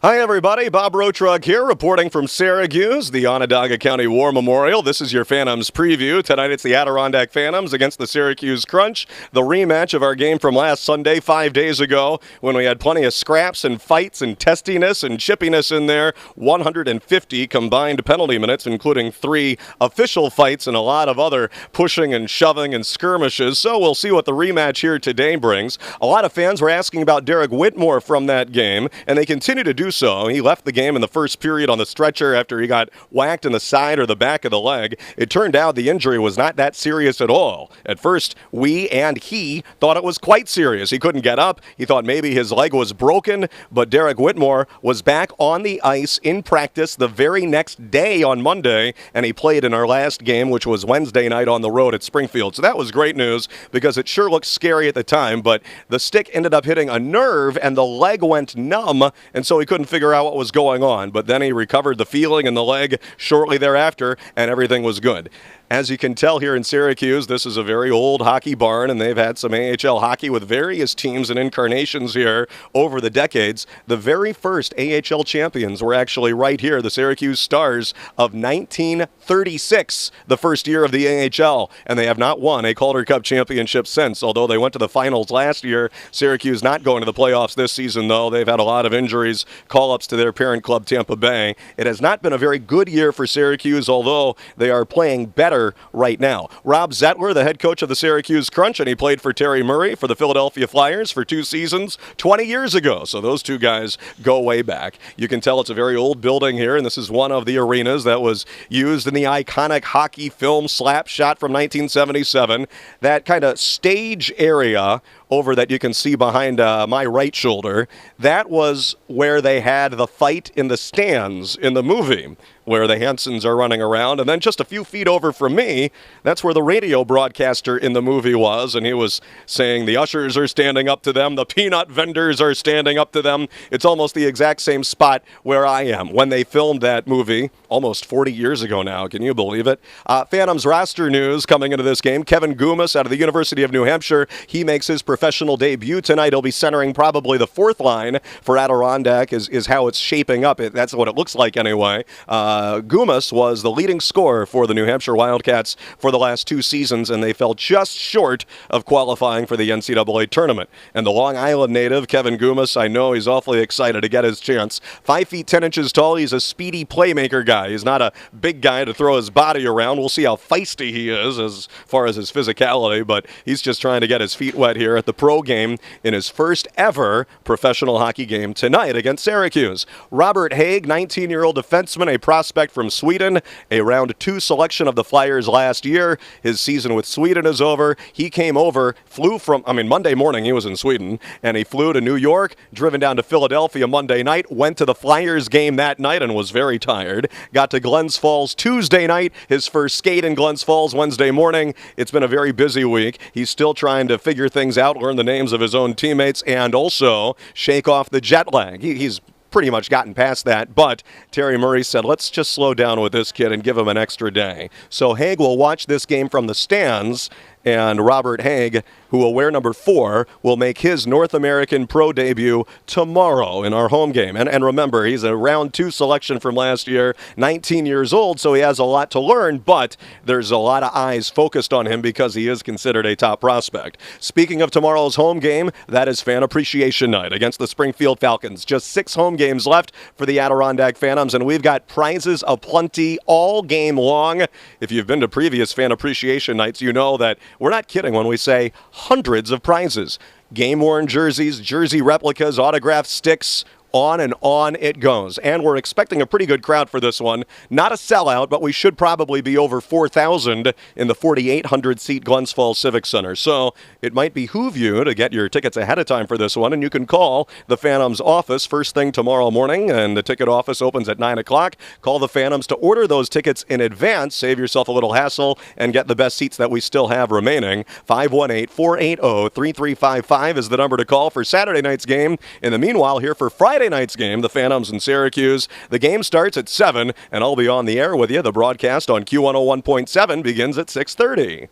Hi, everybody. Bob Rotruck here, reporting from Syracuse, the Onondaga County War Memorial. This is your Phantoms preview. Tonight it's the Adirondack Phantoms against the Syracuse Crunch, the rematch of our game from last Sunday, 5 days ago, when we had plenty of scraps and fights and testiness and chippiness in there. 150 combined penalty minutes, including 3 official fights and a lot of other pushing and shoving and skirmishes. So we'll see what the rematch here today brings. A lot of fans were asking about Derek Whitmore from that game, and they continue to do so. He left the game in the first period on the stretcher after he got whacked in the side or the back of the leg. It turned out the injury was not that serious at all. At first, we and he thought it was quite serious. He couldn't get up. He thought maybe his leg was broken, but Derek Whitmore was back on the ice in practice the very next day on Monday, and he played in our last game, which was Wednesday night on the road at Springfield. So that was great news because it sure looked scary at the time, but the stick ended up hitting a nerve and the leg went numb, and so he couldn't figure out what was going on. But then he recovered the feeling in the leg shortly thereafter, and everything was good. As you can tell here in Syracuse, this is a very old hockey barn, and they've had some AHL hockey with various teams and incarnations here over the decades. The very first AHL champions were actually right here, the Syracuse Stars of 1936, the first year of the AHL, and they have not won a Calder Cup championship since, although they went to the finals last year. Syracuse not going to the playoffs this season, though. They've had a lot of injuries, call-ups to their parent club, Tampa Bay. It has not been a very good year for Syracuse, although they are playing better right now. Rob Zettler, the head coach of the Syracuse Crunch, and he played for Terry Murray for the Philadelphia Flyers for 2 seasons 20 years ago. So those two guys go way back. You can tell it's a very old building here, and this is one of the arenas that was used in the iconic hockey film Slapshot from 1977. That kind of stage area over that you can see behind my right shoulder, that was where they had the fight in the stands in the movie, where the Hansons are running around. And then just a few feet over from me, that's where the radio broadcaster in the movie was, and he was saying the ushers are standing up to them, the peanut vendors are standing up to them. It's almost the exact same spot where I am when they filmed that movie almost 40 years ago now. Can you believe it? Phantoms roster news coming into this game. Kevin Goomis out of the University of New Hampshire, he makes his professional debut tonight. He'll be centering probably the 4th line for Adirondack is how it's shaping up. That's what it looks like anyway. Goomis was the leading scorer for the New Hampshire Wildcats for the last 2 seasons, and they fell just short of qualifying for the NCAA tournament. And the Long Island native, Kevin Goomis, I know he's awfully excited to get his chance. 5 feet 10 inches tall, he's a speedy playmaker guy. He's not a big guy to throw his body around. We'll see how feisty he is as far as his physicality, but he's just trying to get his feet wet here at the pro game in his first ever professional hockey game tonight against Syracuse. Robert Haig, 19-year-old defenseman, a prospect from Sweden, a round 2 selection of the Flyers last year. His season with Sweden is over. He came over, Monday morning he was in Sweden, and he flew to New York, driven down to Philadelphia Monday night, went to the Flyers game that night and was very tired. Got to Glens Falls Tuesday night, his first skate in Glens Falls Wednesday morning. It's been a very busy week. He's still trying to figure things out, learn the names of his own teammates, and also shake off the jet lag. He's pretty much gotten past that, but Terry Murray said, let's just slow down with this kid and give him an extra day. So Haig will watch this game from the stands, and Robert Haig, who will wear number 4, will make his North American pro debut tomorrow in our home game. And remember, he's a round 2 selection from last year, 19 years old, so he has a lot to learn, but there's a lot of eyes focused on him because he is considered a top prospect. Speaking of tomorrow's home game, that is Fan Appreciation Night against the Springfield Falcons. Just 6 home games left for the Adirondack Phantoms, and we've got prizes aplenty all game long. If you've been to previous Fan Appreciation Nights, you know that we're not kidding when we say hundreds of prizes. Game-worn jerseys, jersey replicas, autographed sticks, on and on it goes. And we're expecting a pretty good crowd for this one. Not a sellout, but we should probably be over 4,000 in the 4,800-seat Glens Falls Civic Center. So it might behoove you to get your tickets ahead of time for this one, and you can call the Phantoms office first thing tomorrow morning, and the ticket office opens at 9 o'clock. Call the Phantoms to order those tickets in advance. Save yourself a little hassle and get the best seats that we still have remaining. 518-480-3355 is the number to call for Saturday night's game. In the meanwhile, here for Friday night's game, the Phantoms in Syracuse. The game starts at 7, and I'll be on the air with you. The broadcast on Q101.7 begins at 6:30.